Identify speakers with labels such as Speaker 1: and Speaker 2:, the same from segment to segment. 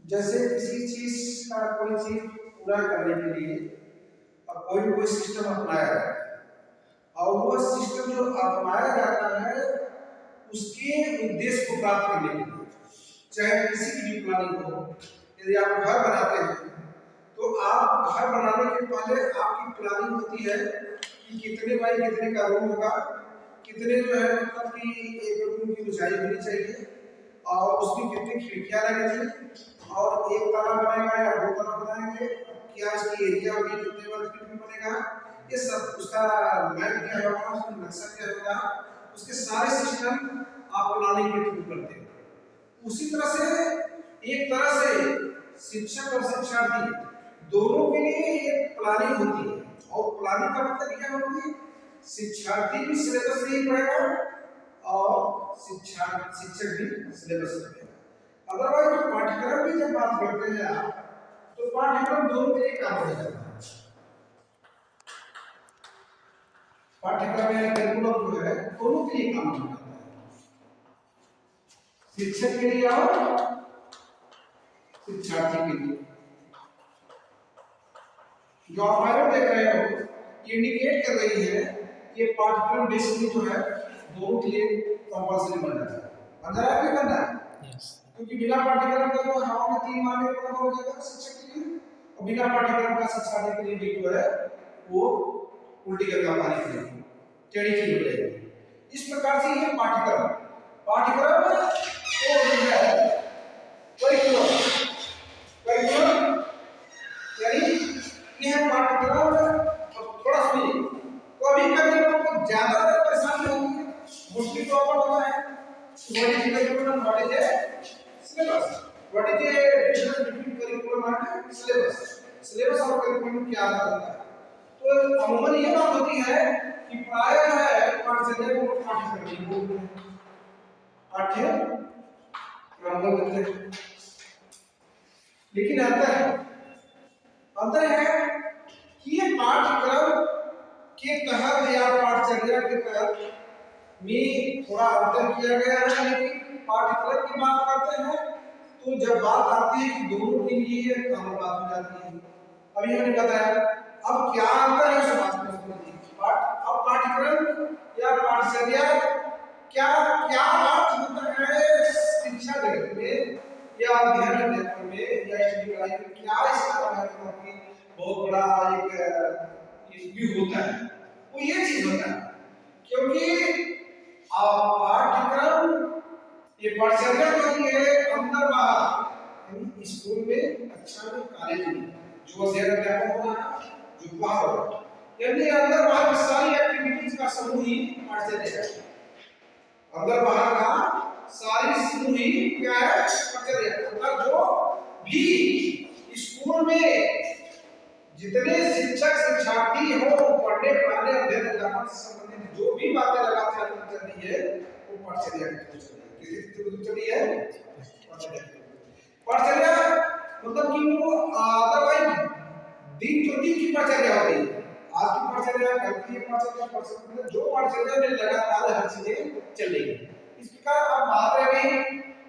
Speaker 1: जैसे किसी चीज का कोई चीज पूरा करने के लिए अब कोई भी कोई सिस्टम अपनाया जाता है और वह सिस्टम जो अपनाया जाता है उसके उद्देश्य को प्राप्त करने के लिए, चाहे किसी की भी प्लानिंग हो, यदि आप घर बनाते हैं तो आप घर बनाने के पहले आपकी प्लानिंग होती है कि कितने बाई कितने का रूम होगा, कितने जो है मतलब कि एक रूम की ऊंचाई होनी चाहिए और उसकी कितनी खिड़कियां लगेंगी और एक ताला बनेगा या दो ताला बनाएंगे, क्या इसकी एरिया होगी, कितने वर्ग फीट में बनेगा, ये सब उसका मैप क्या होगा, उसका नक्शा क्या होगा, उसके सारे सिस्टम आप प्लानिंग के थ्रू करते हैं। उसी तरह से एक तरह से शिक्षक और शिक्षार्थी दोनों के लिए एक प्लानिंग होती है और प्लानिंग का मतलब क्या होती है, शिक्षार्थी भी सिलेबस नहीं पढ़ेगा और शिक्षक भी सिलेबस पढ़ेगा। अदरवाइज तो पाठ्यक्रम की जब बात करते हैं आप तो पाठ्यक्रम दोनों के लिए काम हो जाता है। पाठ्यक्रम या करिकुलम जो है दोनों के लिए काम हो जाता है, शिक्षक के लिए और शिक्षार्थी के लिए। जो आप फाइल देख रहे हो ये इंडिकेट कर रही है कि पाठ्यक्रम बेसिकली जो है दोनों के लिए कंपल्सरी बन जाता है। बन जा रहा है कि बन रहा है? क्योंकि बिना पाठ्यक्रम का तो हवा में 3 महीने पूरा हो जाएगा शिक्षक के लिए और बिना पाठ्यक्रम का शिक्षार्थी के लिए भी जो है वो उल्टी गंगा पानी करेगी, टेढ़ी की हो जाएगी। इस प्रकार से ये पाठ्यक्रम तो जो है करिकुलम यानी यह पाठ्यक्रम थोड़ा सुनिए, कभी कभी आपको ज्यादातर परेशानी होगी है, मोस्टली प्रॉब्लम होता है what is curriculum, what is syllabus, what is difference between curriculum and syllabus और करिकुलम क्या अंतर होता है। तो अमूमन ये बात होती है कि प्राय जो है पाठ्यक्रम को पाठ्यक्रम बोलते हैं, पाठ्यक्रम बोलते हैं, लेकिन अंतर है कि ये पाठ्यक्रम के तहत या पाठचर्या के तहत में थोड़ा अंतर किया गया है। लेकिन पाठ्यक्रम की बात करते हैं तो जब बात आती है कि दोनों के लिए कॉमन बात हो जाती है। अभी हमने बताया, अब क्या अंतर है उस बात में अब पाठ्यक्रम या पाठचर्या क्या क्या अर्थ होता है शिक्षा जगत में या अध्ययन जगत में या स्टडी लाइफ में, क्या इसका महत्व है, बहुत बड़ा एक भी होता है, वो ये चीज होता है क्योंकि पाठ्यक्रम ये पाठचर्या होती है अंदर बाहर, स्कूल में, कक्षा में, कॉलेज में जो अध्ययन अध्यापन होना है, जो बाहर होना, यानी अंदर बाहर की सारी एक्टिविटीज का समूह ही पाठचर्या है। अंदर बाहर का सारी समूह ही क्या है, पाठचर्या। मतलब जो भी स्कूल में जितने शिक्षक शिक्षार्थी हो पढ़ने पढ़ाने अध्ययन अध्यापन से संबंधित जो भी बातें लगातार चल रही है वो पाठचर्या की चल रही है। पाठचर्या मतलब कि वो अदरवाइज दिन प्रतिदिन की पाठचर्या होती है। आज की पाठचर्या, कल की पाठचर्या, जो पाठचर्या में लगातार हर चीजें चल रही है। इस प्रकार अब बात रह गई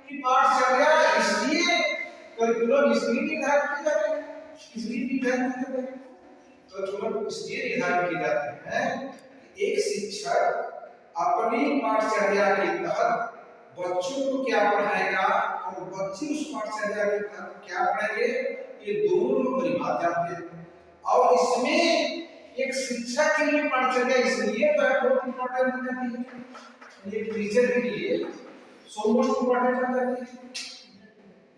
Speaker 1: कि पाठचर्या इसलिए करिकुलम इसलिए निर्धारित की जाती है, इसलिए निर्धारित की जाती है, करिकुलम इसलिए निर्धारित की जाती है कि एक शिक्षक अपनी पाठचर्या के तहत बच्चों को क्या पढ़ाएगा और बच्चे उस पाठचर्या के तहत क्या पढ़ेंगे, ये दोनों लोग बड़ी बात जानते हैं। और इसमें एक शिक्षक के लिए पाठचर्या इसलिए बहुत इंपॉर्टेंट हो जाती है, एक टीचर के लिए सो मच इंपॉर्टेंट हो जाती है,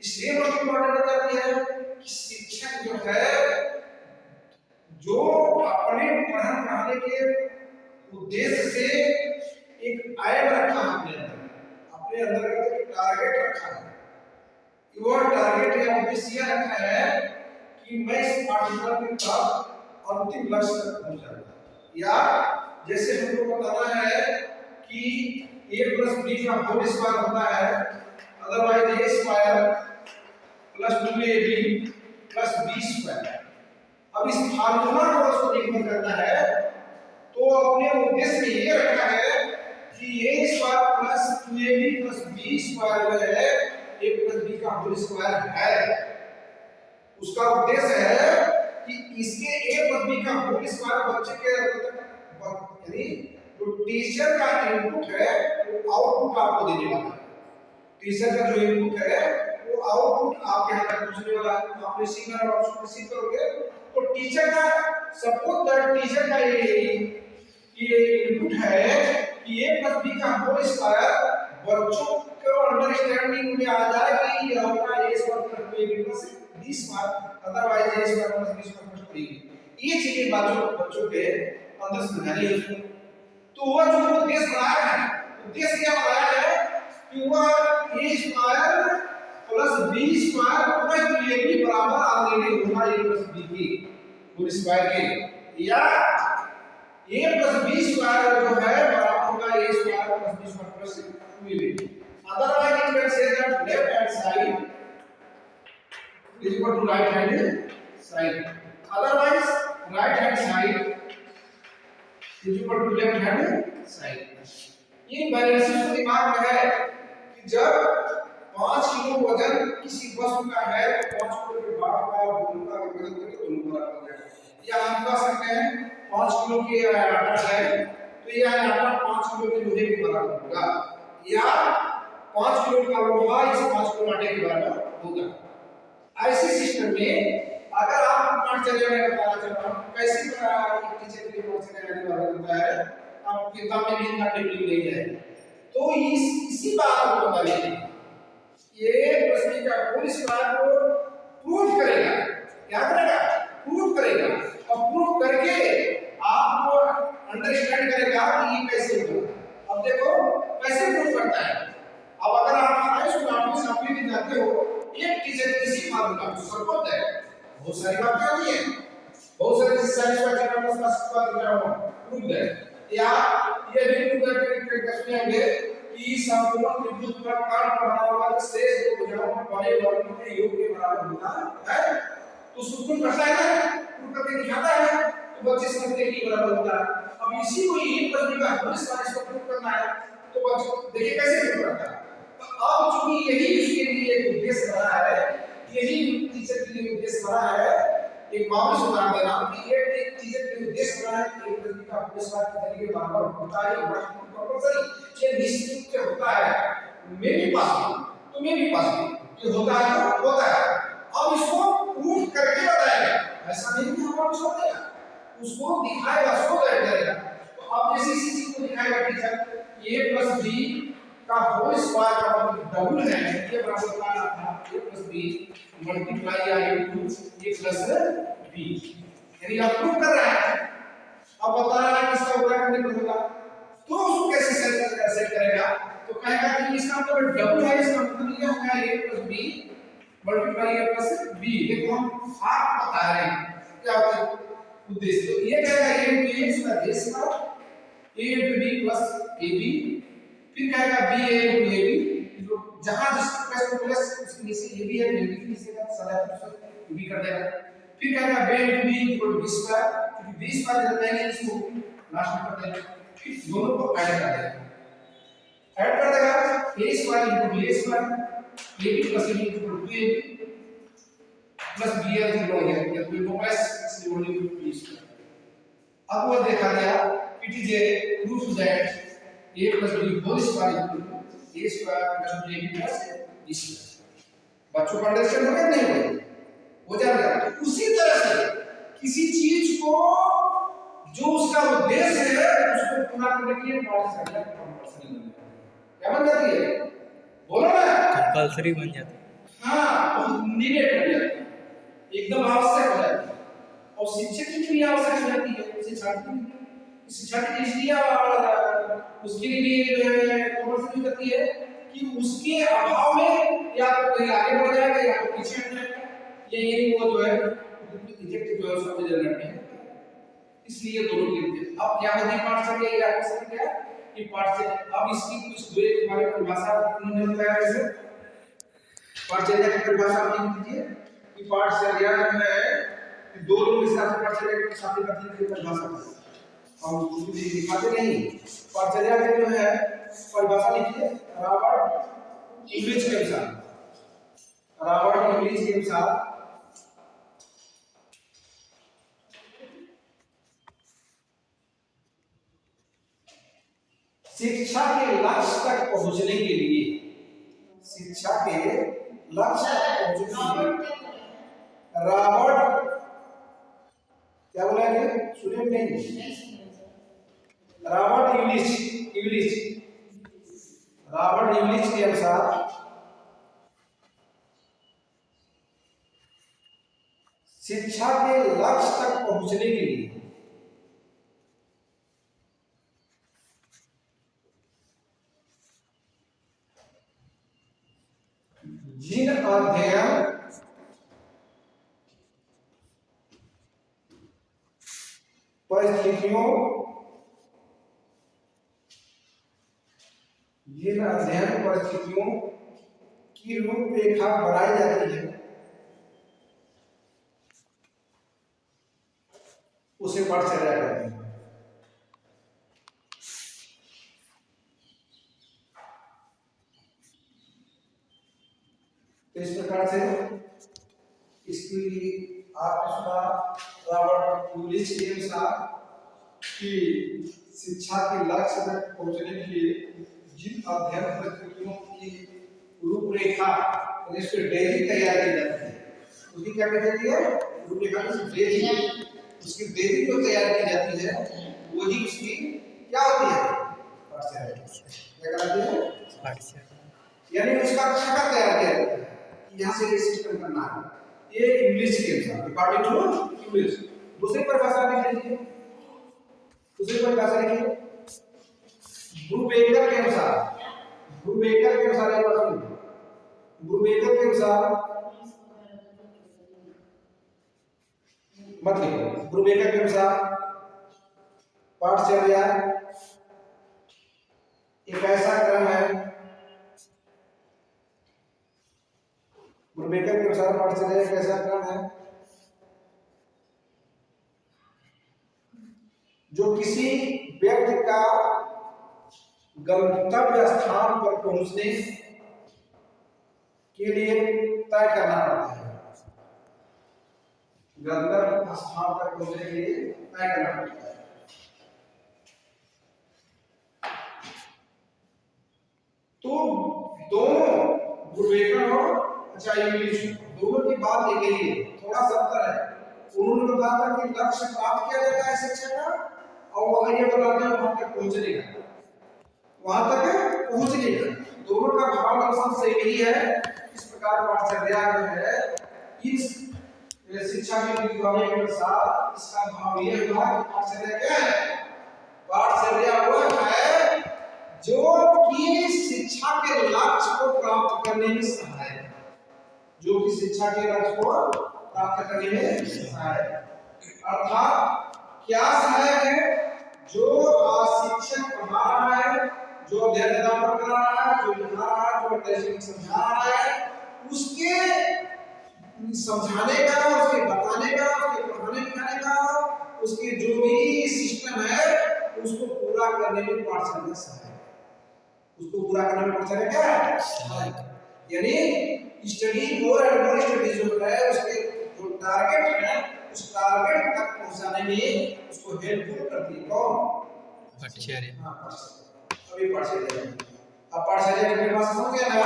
Speaker 1: इसलिए बहुत इंपॉर्टेंट हो जाती है कि शिक्षक जो है जो अपने पढ़ाने पढ़ाने के उद्देश्य से एक एम रखा है, अपने अंदर का एक टारगेट रखा है, वो टारगेट या उद्देश्य रखा है कि मैं इस पाठ्यक्रम के तहत अंतिम लक्ष्य तक पहुंच जाऊंगा। या जैसे हमको बताना है कि a + b का होल स्क्वायर होता है, otherwise a square + 2ab + b square. अब इस फार्मूला को उसको निर्भर करना है तो अपने उद्देश्य में ये रखा है कि a square + 2ab + b square जो है a + b का होल स्क्वायर है। उसका उद्देश्य है कि इसके ए प्लस बी का होल स्क्वायर बच्चे के यानी जो टीचर का इनपुट है वो आउटपुट आपको देने वाला है। टीचर का जो इनपुट है वो आउटपुट आपके यहाँ तक पहुंचने वाला है। तो आप रिसीवर और आउटपुट रिसीव करोगे तो टीचर का सपोज दैट टीचर का ये इनपुट है कि a प्लस b का होल स्क्वायर बच्चों को अंडरस्टैंडिंग में आ जाए कि यह होगा a square plus b plus b square, otherwise a square plus b square plus 3। ये चीजें बच्चों के अंदर समझानी है। तो वह जो उद्देश्य बनाया है, उद्देश्य क्या बनाया है कि वह a square plus b square plus ab बराबर ऑलरेडी होगा a प्लस b की होल स्क्वायर के, या a प्लस b स्क्वायर जो है बराबर होगा a square plus b square plus 2ab। Otherwise it can say that left hand side is equal to right hand side, otherwise right hand side is equal to left hand side। ये बैलेंसिस तो दिमाग में है कि जब 5 kilo वजन किसी वस्तु का है तो 5 किलो के बाद का दोनों का वजन करके दोनों बराबर हो जाएगा। या हम कह सकते हैं 5 किलो के आटा है तो यह आटा 5 किलो के लोहे के बराबर होगा, या 5 किलो का लोहा इस 5 किलो आटे के बराबर होगा। ऐसे सिस्टम में अगर आप पाठ्यक्रम में बताना चाहते हो कैसे टीचर के पाठ्यक्रम में होता है, आप किताब में भी इतना टिप्पणी नहीं है तो इसी बात को बता दें। ये प्रश्न का होल स्क्वायर को प्रूव करेगा, क्या करेगा, प्रूव करेगा, और प्रूव करके आपको अंडरस्टैंड करेगा कि ये कैसे होगा। अब देखो कैसे प्रूव करता है। अब अगर आप हाई स्कूल में सभी भी जाते हो, एक टीचर किसी फार्मूला को सपोर्ट है, बहुत सारी बातें होती हैं, बहुत सारे साइंस का प्लस प्रूव है, या ये भी प्रूव करके कहते हैं कि संपूर्ण विद्युत प्रकार बनाने वाले शेष दो भुजाओं में बने वर्ग के योग के बराबर होता है। तो सूत्र करता है ना, प्रूव करके दिखाता है तो बच्चे समझते हैं कि बराबर होता है। अब इसी को ये प्रश्न का होल स्क्वायर इसको प्रूव करना है तो बच्चे देखिए कैसे प्रूव करता है। अब चूंकि यही उसके लिए एक उद्देश्य बना है, यही टीचर के लिए उद्देश्य बना है, एक मामूली उदाहरण देना कि एक टीचर के लिए उद्देश्य बना है कि एक व्यक्ति का होल स्क्वायर कितने के बराबर होता है, कंपल्सरी ये निश्चित रूप से होता है। मेरे पास तो मेरे पास ये होता है तो होता है। अब इसको प्रूफ करके बताएगा, ऐसा नहीं कि हम छोड़ देगा, उसको दिखाएगा, शो करेगा। तो अब जैसे इसी चीज को दिखाएगा टीचर a प्लस b का होल स्क्वायर का मतलब डबल है, ये बराबर होता है a प्लस b मल्टीप्लाई या इनटू a प्लस b, यानी आप प्रूव कर रहा है। अब बता रहा है किसका उदाहरण करने होगा तो उसको कैसे सेट करेगा, तो कहेगा कि इसका मतलब डबल है, इसका मतलब ये होगा a plus b multiply a plus b। देखो हम आप बता रहे हैं क्या उद्देश्य, तो ये कहेगा a into a इसका बेस का a into b plus ab, फिर कहेगा b a into ab, जो जहां जिस प्लस को प्लस उसके नीचे ab है, b के नीचे का सदा b कर देगा। फिर कहेगा b into b equal to b square, क्योंकि b स्क्वायर देते हैं इसको लास्ट में कर देगा, फिर दोनों को ऐड कर देगा, ऐड कर देगा a square into b square, ab plus ab equal to 2ab plus b है जो हो गया, ये दोनों प्लस इसलिए ओनली b स्क्वायर। अब वो देखा गया it is a proof that a plus b whole square equal to a square plus ab plus b square. बच्चों को अंडरस्टैंड हो गया नहीं हो जाएगा। तो उसी तरह से किसी चीज को जो उसका उद्देश्य है उसको पूरा करने के लिए पाठशाला कंपल्सरी बन जाती है। क्या बन जाती है, बोलो ना,
Speaker 2: कंपल्सरी बन जाती है।
Speaker 1: हाँ, नीडेड बन जाती है, एकदम आवश्यक हो जाती है। और शिक्षक की भी आवश्यक हो जाती है, शिक्षक इसलिए उसके लिए जो है कंपल्सरी करती है कि उसके अभाव में या तो कहीं आगे बढ़ जाएगा या तो पीछे हट जाएगा, ये वो जो है रिजेक्ट जो है उसका रिजल्ट है, इसलिए दोनों के। अब क्या होती है पाठ से या क्वेश्चन क्या कि पाठ से अब इसकी कुछ दो एक हमारे परिभाषा उन्होंने बताया वैसे पाठ से की परिभाषा लिख दीजिए कि पाठ से जो है कि दो लोग के साथ पाठ से शादी करने की परिभाषा हम कुछ भी दिखाते नहीं। पाठचर्या के जो है परिभाषा लिखिए रॉबर्ट इंग्लिश के अनुसार, रॉबर्ट इंग्लिश के अनुसार शिक्षा के लक्ष्य तक पहुंचने के लिए, शिक्षा के लक्ष्य तक पहुंचने के लिए रॉबर्ट, क्या बोला है, सुने नहीं, रॉबर्ट इंग्लिश के अनुसार शिक्षा के लक्ष्य तक पहुंचने के लिए जिन अध्ययन परिस्थितियों की रूपरेखा बनाई जाती है उसे पाठचर्या कहते हैं। तो इस प्रकार से इसकी आपने सुना रॉबर्ट इंग्लिश के अनुसार कि शिक्षा के लक्ष्य तक पहुंचने के लिए जिन अध्ययन परिस्थितियों की रूपरेखा उसकी डेजी तैयार की जाती है, उसकी क्या कहती है, रूपरेखा की डेजी, उसकी डेजी जो तैयार की जाती है वही उसकी क्या होती है, पाठचर्या। क्या कहलाती है, पाठचर्या। यानी उसका खाका तैयार किया जाता है, यहाँ से ये सिस्टम करना है, ये इंग्लिश के अनुसार, अकॉर्डिंग टू इंग्लिश। दूसरी परिभाषा लिख लीजिए, दूसरी परिभाषा लिखिए ब्रूबेकर के अनुसार, ब्रूबेकर के अनुसार एक बात सुनिए, ब्रूबेकर के अनुसार मत लिखो, ब्रूबेकर के अनुसार पाठचर्या एक ऐसा क्रम है, ब्रूबेकर के अनुसार पाठचर्या एक ऐसा क्रम है जो किसी व्यक्ति का गंतव्य स्थान पर पहुंचने के लिए तय करना पड़ता है, गंतव्य स्थान तक पहुंचने के लिए तय करना पड़ता है। तो दोनों ब्रूबेकर और अच्छा इंग्लिश दोनों की बात एक ही है, थोड़ा सा अंतर है। उन्होंने बताया था कि लक्ष्य प्राप्त किया जाता है शिक्षा का, और वहां ये बताते हैं वहां तक पहुंचने का, वहां तक पहुंचने का, दोनों का भाव दर्शन सही ही है। इस प्रकार पाठचर्या जो है इस शिक्षा के विभाग के अनुसार इसका भाव ये हुआ कि पाठचर्या क्या है, पाठचर्या वह है जो कि शिक्षा के लक्ष्य को प्राप्त करने में सहायक है, जो कि शिक्षा के लक्ष्य को प्राप्त करने में सहायक है। अर्थात क्या सहायक है, जो शिक्षक पढ़ा रहा है, जो अध्यापन करा रहा है, जो लिखा रहा है, जो टेक्स्ट समझा रहा है, उसके समझाने का, उसके बताने का, उसके पढ़ाने लिखाने का, उसके जो भी सिस्टम है उसको पूरा करने में पाठचर्या सहायक है, उसको पूरा करने में पाठचर्या क्या है, सहायक है। यानी study more and more study जो है उसके जो टारगेट है उस टारगेट तक पहुंचाने में उसको हेल्पफुल करती है कौन, पाठचर्या। हां पाठचर्या, अभी पाठचर्या, अब पाठचर्या के पास समझ गया ना।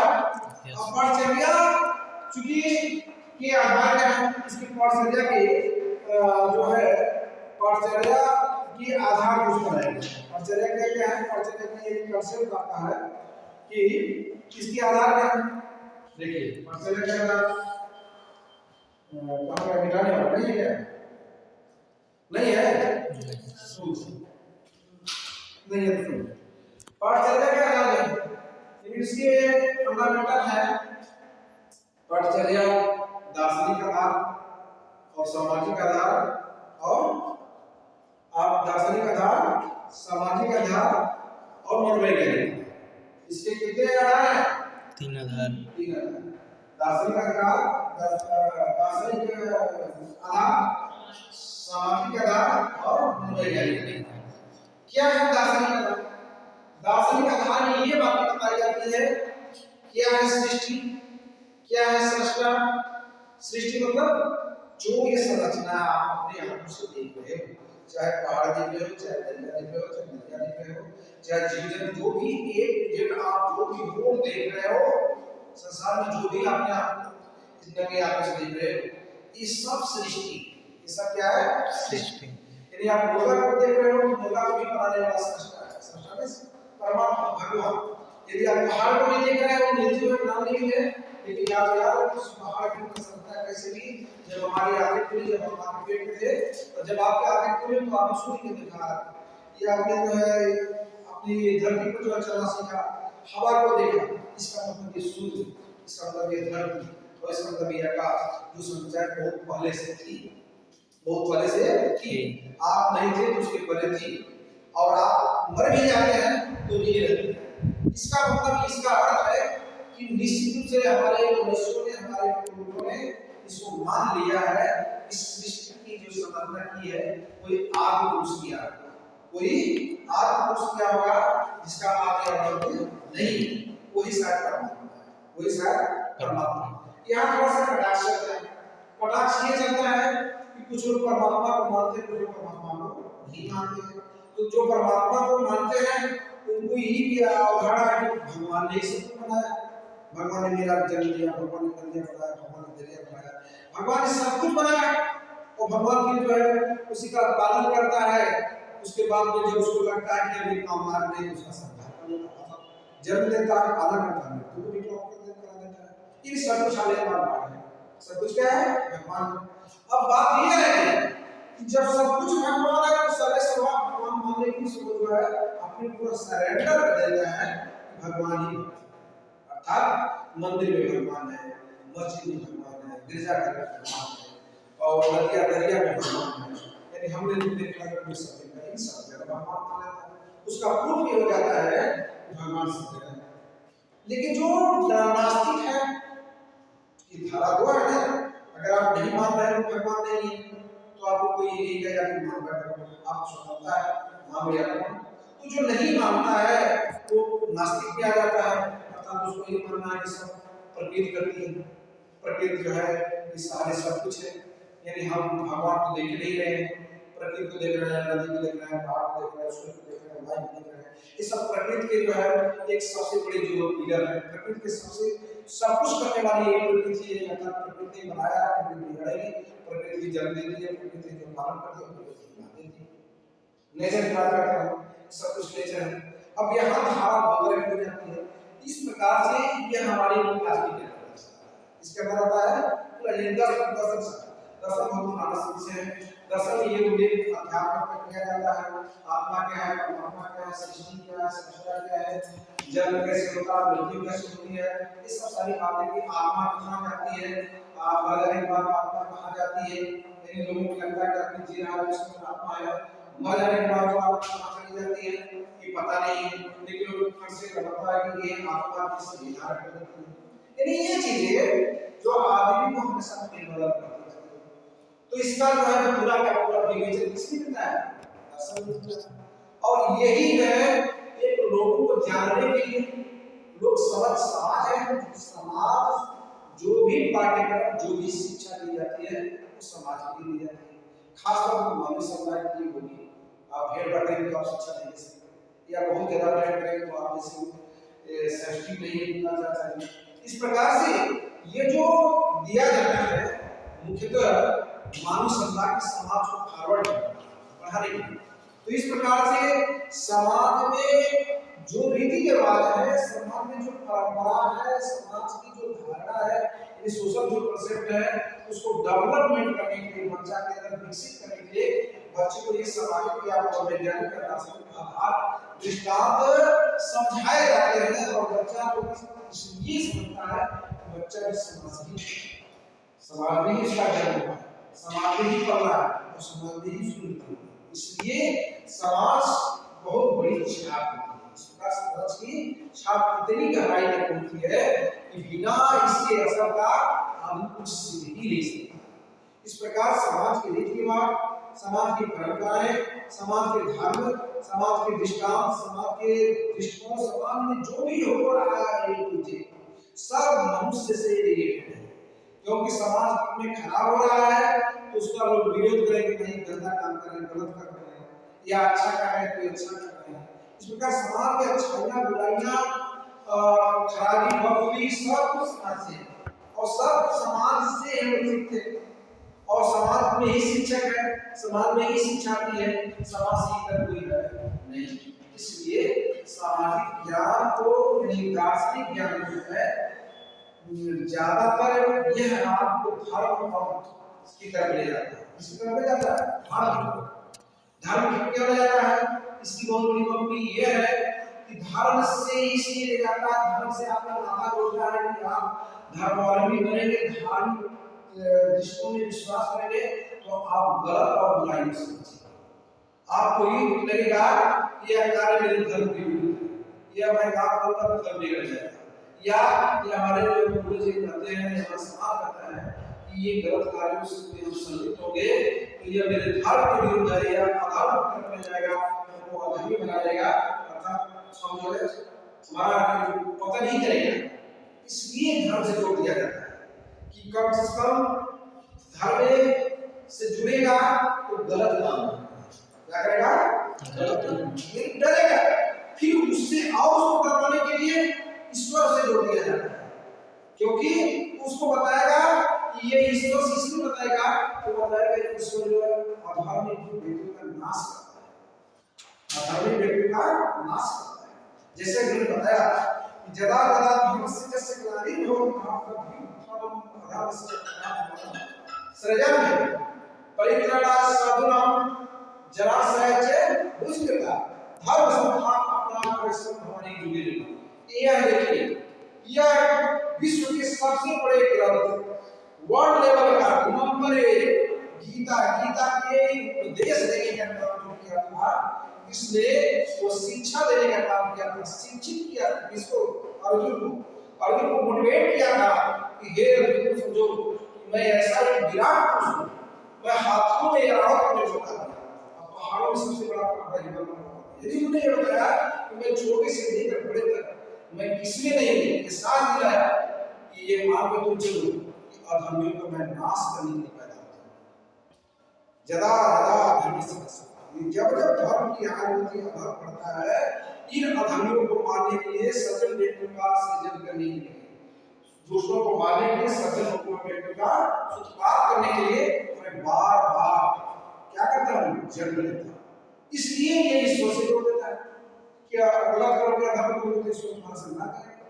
Speaker 1: अब पाठचर्या चूंकि के आधार क्या है, इसकी पाठचर्या के जो है पाठचर्या की आधार कुछ बनाएंगे। पाठचर्या क्या है, पाठचर्या का एक कंसेप्ट आता है कि इसकी आधार क्या है, देखिए पाठचर्या क्या है, कहां का मिटाने वाला नहीं है, नहीं है, नहीं है, तो पाठचर्या क्या है, इसके फंडामेंटल है पाठचर्या दार्शनिक आधार और सामाजिक आधार, और आप दार्शनिक आधार, सामाजिक आधार और मनोवैज्ञानिक, इसके कितने आधार हैं, तीन आधार, दार्शनिक आधार, दार्शनिक आधार, सामाजिक आधार और मनोवैज्ञानिक। क्या है दार्शनिक आधार, दार्शनिक आधार में ये बात बताई जाती है क्या है सृष्टि, क्या है सृष्टा, सृष्टि मतलब जो ये संरचना आप अपने आंखों से देख रहे हो, चाहे पहाड़ दिख रहे हो, चाहे दरिया दिख रहे हो, चाहे नदियाँ दिख रहे हो, चाहे जीव जंतु, जो भी एक जेड आप जो भी मोड़ देख रहे हो, संसार में जो भी आपने आप जितने भी आप देख रहे हो, ये सब सृष्टि, ये सब क्या है?
Speaker 2: सृष्टि।
Speaker 1: यदि आप मुर्गा को देख रहे हो, मुर्गा को भी बनाने वाला सृष्टा है, सृष्टा में परमात्मा भगवान। यदि आप पहाड़ को भी देख रहे हो, नीचे में नाम नहीं है, लेकिन आप याद उस पहाड़ की प्रसन्नता कैसे भी, जब हमारी आंखें खुली, जब हम आपके पेट में थे, और जब आपकी आंखें खुली तो आपने सूर्य को देखा, या आपने जो है अपनी धरती पर जो है चलना सीखा, हवा को देखा। इसका मतलब ये सूर्य, इसका मतलब ये धरती, और इसका मतलब ये आकाश, जो संचार बहुत पहले से थी, बहुत पहले से थी। आप नहीं थे तो उसके पहले थी, और आप मर भी जाते हैं तो नहीं रहते। इसका मतलब, इसका अर्थ है कि निश्चित रूप से हमारे मनुष्यों ने, हमारे पूर्वजों ने इसको मान लिया है, इस सृष्टि की जो स्थापना की है, कोई आदि पुरुष किया, कोई आदि पुरुष किया होगा, जिसका आदि अंत नहीं, वही शायद परमात्मा है, वही शायद परमात्मा। यहाँ थोड़ा सा कटाक्ष चलता है। कटाक्ष ये चलता है कि कुछ लोग परमात्मा को मानते हैं, कुछ लोग परमात्मा को नहीं मानते हैं। तो जो परमात्मा को मानते हैं उनको यही भी अवधारणा है कि भगवान ने सब कुछ बनाया, भगवान ने मेरा जन्म दिया, भगवान ने नदियाँ बनाया, भगवान ने दरिया बनाया, भगवान ने सब कुछ बनाया, और भगवान की जो है उसी का पालन करता है। उसके बाद में जब उसको लगता है कि अभी काम मार नहीं, उसका संहार कर लेता है, जन्म देता है, पालन करता है, तो भी करा देता है। ये सब कुछ आने वाला है, सब कुछ क्या है? भगवान। अब बात ये है कि जब सब कुछ भगवान है तो सारे सवाल भगवान मानने की सोच जो है अपने पूरा सरेंडर कर देता है, भगवान ही, अर्थात मंदिर में भगवान है, मस्जिद में भगवान है, गिरजाघर में भगवान है, और नदिया दरिया में भगवान है। यानी हमने जो देखा है सब जगह भगवान माना है, उसका प्रूफ ये हो जाता है भगवान सब जगह है। लेकिन जो नास्तिक है, ये धारा दो है ना, अगर आप नहीं मान रहे हो भगवान नहीं है, तो आपको कोई ये नहीं कहेगा कि मान बैठो, आप स्वतंत्रता है, मान लिया करो। तो जो नहीं मानता है वो नास्तिक में आ जाता है, अर्थात उसको ये मानना है कि सब प्रकृति करती है, प्रकृति जो है ये सारे सब कुछ है। यानी हम भगवान को देख नहीं रहे हैं, प्रकृति को देख रहे हैं, नदी को देख रहे हैं, पहाड़ को देख रहे हैं, सूर्य को देख रहे हैं, वायु को देख रहे हैं। ये सब प्रकृति के जो है एक सबसे बड़ी जो पिलर है, प्रकृति के सबसे सब कुछ करने वाली एक प्रकृति है, अर्थात प्रकृति ने बनाया, प्रकृति बिगड़ेगी, प्रकृति जन्म देती है, प्रकृति जो पालन करती है, प्रकृति बना देती है। नेचर क्या करता है, सब कुछ नेचर है। अब यहाँ धारा बदल हो जाती है। इस प्रकार से ये हमारी क्लासिक है। इसके अंदर आता है दर्शन बहुत मानसिक से है। दर्शन ये उल्लेख अध्यात्म में किया जाता है, आत्मा क्या है, परमात्मा क्या है, सृष्टि क्या है, सृष्टा क्या है, जन्म कैसे होता है, मृत्यु कैसे होती है, ये सब सारी बातें की आत्मा कहाँ जाती है, मर जाने के बाद आत्मा कहाँ जाती है। यानी लोगों को लगता है कि अपनी जी रहा है उसमें आत्मा है, मर जाने के बाद आत्मा कहाँ चली जाती है ये पता नहीं है, लेकिन लोग फिर से लगता है कि ये आत्मा किसी विचार कर देती है। यानी ये चीजें जो आदमी को हमेशा निर्मल करती है। तो इसका जो है पूरा का पूरा विवेचन किसने किया है? दर्शन ने किया। और यही है एक लोगों को जानने के लिए लोग समाज है, समाज जो भी पाठ्यक्रम, जो भी शिक्षा दी जाती है वो समाज के लिए दी जाती है। खासतौर पर मानव समुदाय के लिए होगी। आप भेड़ बकरी को आप शिक्षा नहीं दे सकते, या बहुत ज्यादा भेड़ करेंगे तो आप जैसे सृष्टि नहीं मिलना चाहते हैं। इस प्रकार से ये जो दिया जाता है मुख्यतः मानव समुदाय के समाज को फॉरवर्ड बढ़ाने के लिए। तो इस प्रकार से समाज में जो रीति रिवाज है, समाज में जो परंपरा है, समाज की जो धारणा है, ये सोशल जो कंसेप्ट है उसको डेवलपमेंट करने के लिए, बच्चा के अंदर विकसित करने के लिए बच्चे को ये सामाजिक या वैज्ञानिक रासायनिक आधार दृष्टांत समझाए जाते हैं। और बच्चा को इसलिए समझता है बच्चा भी समाज में ही इसका जन्म हुआ है, समाज में ही पला है और समाज में ही सुनती है, इसलिए समाज बहुत बड़ी छाप होती है। इस प्रकार समाज की छाप इतनी गहराई तक होती है कि बिना इसके असर का हम कुछ सीख ही नहीं सकते। इस प्रकार समाज के रीति रिवाज, समाज की परंपराएं, समाज के धर्म, समाज के दृष्टांत, समाज के दृष्टिकोण, समाज में जो भी हो रहा है सब मनुष्य से रिलेटेड है। क्योंकि समाज में खराब हो रहा है तो उसका लोग विरोध करेंगे, नहीं गंदा काम कर रहे हैं, गलत कर रहे हैं, या अच्छा कर रहे हैं तो अच्छा कर रहे हैं। इस प्रकार समाज में अच्छाइयाँ बुराइयाँ खराबी बदबुरी सब कुछ समाज से है और सब समाज से हम सीखते हैं और समाज में ही शिक्षक है, समाज में ही शिक्षा दी है, समाज से इतर कोई है नहीं। इसलिए सामाजिक ज्ञान को दार्शनिक ज्ञान जो है ज्यादातर यह आपको धर्म और की तरफ ले जाता है। इसी तरफ ले जाता है धर्म। धर्म क्यों ले जाता है? इसकी बहुत बड़ी वजह यह है कि धर्म से इसलिए ले जाता है, धर्म से आपका नाता जोड़ता है कि आप धर्मावलंबी बनेंगे, धार्मिक जिसको में विश्वास करेंगे तो आप गलत और बुराई नहीं समझेंगे। आपको ये लगेगा कि यह कार्य मेरे धर्म के विरुद्ध है, यह मैं काम करूंगा तो धर्म बिगड़ जाएगा, या ये हमारे जो पूर्वज कहते हैं, हमारा समाज कहता है कि ये गलत कार्यों से हम संलिप्त होंगे तो यह मेरे धर्म के विरुद्ध है, या अधर्म करने जाएगा, वो अधर्मी बना जाएगा, अर्थात समझोगे हमारा पतन ही करेगा। इसलिए धर्म से जोड़ दिया जाता है कि कम से कम धर्म से जुड़ेगा तो गलत काम क्या करेगा, गलत काम डरेगा, फिर उससे और उसको करवाने के लिए ईश्वर से जोड़ दिया जाता है, क्योंकि उसको बताएगा कि ये ईश्वर से इसलिए बताएगा तो बताएगा ईश्वर जो है अधर्मी व्यक्ति का नाश करता है, अधर्मी व्यक्ति का नाश करता है। जैसे मैंने बताया कि जदा जदा धर्मस्य जस्य ग्लानिर्भवति सृजन में परित्राणाय साधूनां जरासय च दुष्कृता धर्म संस्थान अपना परिश्रम भवानी जुगे। यह देखिए, यह विश्व के सबसे बड़े ग्रंथ वर्ल्ड लेवल का नंबर गीता के उपदेश देने का काम जो किया था, इसने वो शिक्षा देने का काम किया था, शिक्षित किया इसको अर्जुन को मोटिवेट किया था कि हे अर्जुन समझो मैं ऐसा एक विराट पुरुष हूं, मैं हाथों में रावण करने वाला हूं, पहाड़ों में सबसे बड़ा पहाड़ हिमालय। यदि उन्हें ये बताया कि मैं छोटे से लेकर बड़े तक मैं किसी में नहीं ये साथ दिलाया कि ये मान के तुम चलो कि अधर्मियों को मैं नाश करने के लिए पैदा होता हूं। जदा जदा धर्म से जब धर्म की हानि होती है, अधर्म बढ़ता है, इन अधर्मियों को मारने के लिए सज्जन व्यक्तियों का सृजन करने के लिए, दूसरों को मारने के लिए सज्जन व्यक्तियों का उत्पाद करने के लिए मैं बार बार क्या करता हूं, जन्म लेता हूं। इसलिए ये ईश्वर से जोड़ देता है कि गलत करोगे धर्म को तो ईश्वर तुम्हारा से ना करेगा।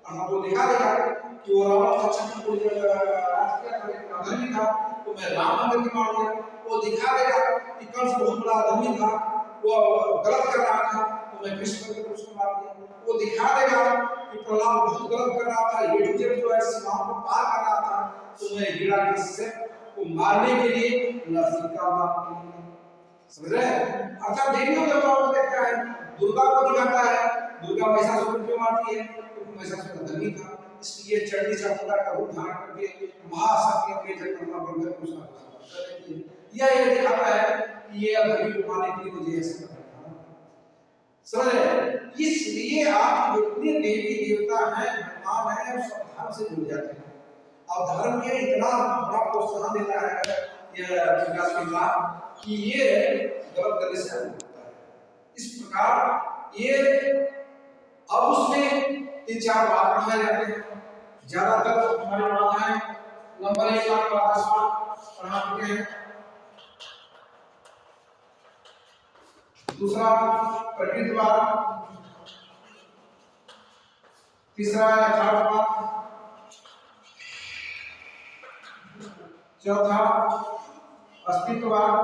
Speaker 1: और हमको दिखा देगा कि वो रावण का चक्र को अधर्मी था तो मैं राम मंदिर की मार दिया। वो दिखा देगा कि कंस बहुत बड़ा आदमी था, वो गलत कर रहा था तो मैं कृष्ण को उसको मार दिया। वो दिखा देगा कि प्रहलाद बहुत गलत कर रहा था, ये जो है सीमाओं को पार कर रहा था तो मैं हिरण्यकश्यप को मारने के लिए नरसिंह का अवतार समझ रहे हैं। अर्थात देवियों के अवतार को देखता है, दुर्गा को दिखाता है, दुर्गा महिषासुर को क्यों मारती है क्योंकि महिषासुर धर्मी था, इसलिए चंडी चामुंडा का रूप धारण करके महाशक्ति अपने जगदम्बा बनकर उसका कर देती है। यह दिखाता है कि ये अधर्मी को मारने के लिए मुझे ऐसा करना है। समझ रहे। इसलिए आप जितने देवी देवता हैं, भगवान हैं, सब धर्म से जुड़ जाते हैं। अब धर्म के इतना बड़ा प्रोत्साहन देता है यह विकास पिंगला कि ये गलत करने से होता है। इस प्रकार ये अब उसमें 3-4 बात पढ़ाए जाते हैं। ज्यादातर हमारे बात है नंबर 1 का पढ़ा चुके हैं, दूसरा प्रकृतिवाद, तीसरा यथार्थवाद, चौथा अस्तित्ववाद।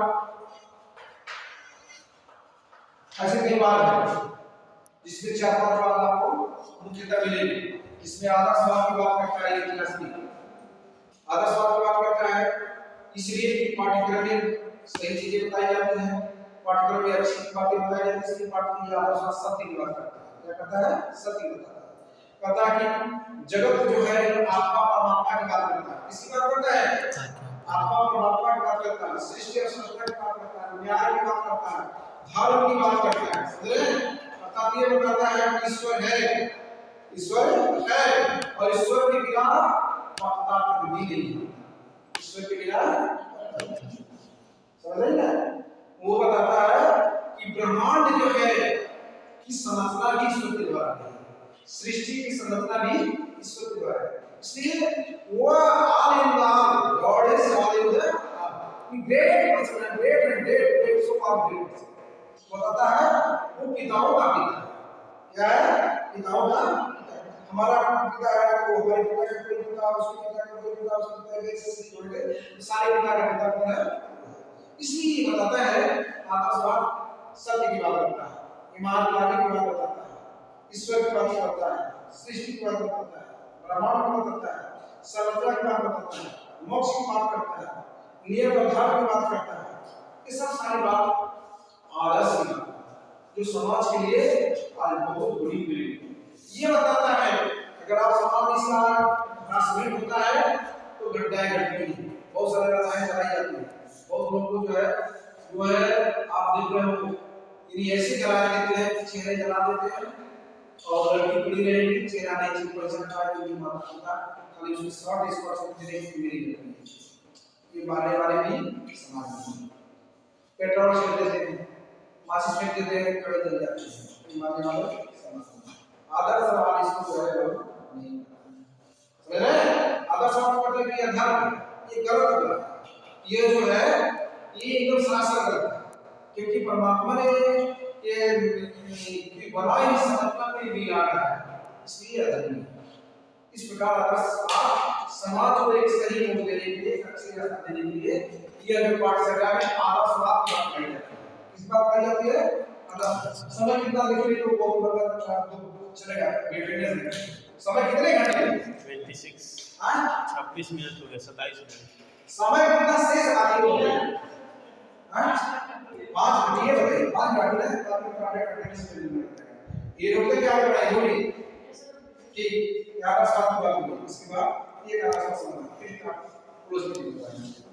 Speaker 1: ऐसे कई बात है जिसमें 4-5 बात आपको मुख्यतः मिलेगी। इसमें आदर्शवाद की बात करता है, आदर्शवाद की बात करता है इसलिए कि पाठ्यक्रम में सही चीजें बताई जाती हैं, पाठ्यक्रम में अच्छी बातें बताई जाती हैं, इसलिए पाठ्यक्रम आदर्शवाद सत्य की बात करता है। क्या कहता है? सत्य बताता है। कहता है कि जगत जो है आत्मा परमात्मा की बात करता है। किसकी बात करता है? आत्मा परमात्मा की बात करता है, सृष्टि और संस्कार की बात करता है, न्याय की बात करता है, धर्म की बात करता है। समझ रहे हैं? बताते बताता है कि ईश्वर है, ईश्वर है और ईश्वर के बिना पदार्थ भी नहीं होता, ईश्वर के बिना समझ रहे ना। वो बताता है कि ब्रह्मांड जो है की संरचना भी ईश्वर के द्वारा है, सृष्टि की संरचना भी ईश्वर के द्वारा है। इसलिए वो all in all, God is all in the great person, great and great so of great बताता है। वो पिताओं का पिता क्या है, पिताओं का हमारा पिता है, तो हमारे पिता का कोई पिता, उसके पिता का कोई पिता, उसके पिता के से जोड़ के सारे पिता का पिता कौन है। इसलिए बताता है आत्मस्वभाव सत्य की बात करता है, ईमान लाने की बात बताता है, ईश्वर की बात करता है, सृष्टि की बात बताता है, ब्रह्मांड की बात करता है, संरचना की बात बताता है, मोक्ष की बात करता है, नियम और धर्म की बात करता है। ये सब सारी बात आदर्श की बात जो समाज के लिए आज बहुत बड़ी मिली। ये बताता है अगर आप समाज में इसका हरासमेंट होता है तो घटनाएं घटती हैं, बहुत सारे रासायन चलाई जाती है, बहुत लोग को जो है वो है आप देख रहे हो इन्हीं ऐसे जला देते हैं, चेहरे जला देते हैं और लड़की पड़ी रहेगी, चेहरा नहीं चिप पड़ सकता है, कोई माता पिता खाली उसमें शॉर्ट स्पॉट से मेरी रहती है। ये मारने वाले भी समाज में पेट्रोल से देते हैं, माचिस फेंक देते हैं, कड़े जल जाते हैं, ये मारने वाले समाज में। आदर्श सवाल इसको जो है लोग नहीं समझ रहे हैं। आदर्श सवाल मतलब कि अधर्म, ये गलत है, ये जो है ये एकदम सरासर गलत है, क्योंकि परमात्मा ने ये बनाई इस संरचना पे भी आ रहा है, इसलिए अधर्म है। इस प्रकार आदर्श समाज को एक सही मोड़ देने के लिए, एक अच्छी रास्ता देने के लिए ये जो पाठशाला में आदर्शवाद की बात कही जाती है। किस बात कही जाती है? आदर्श। समय कितना देखिए तो बहुत बड़ा चलेगा बेटने से समय कितने घंटे
Speaker 2: 26
Speaker 1: हां
Speaker 2: 26 मिनट हो गए, 27 मिनट
Speaker 1: समय कितना शेष बाकी हो गया हां 5 घंटे बताइए, 5 घंटे है तो आपको प्राइवेट अटेंडेंस मिल जाएगा। ये रोकते क्या पढ़ाई होगी ठीक 11 7 बात होगी, इसके बाद ये 11 7 फिर आप क्लोज कर दीजिए।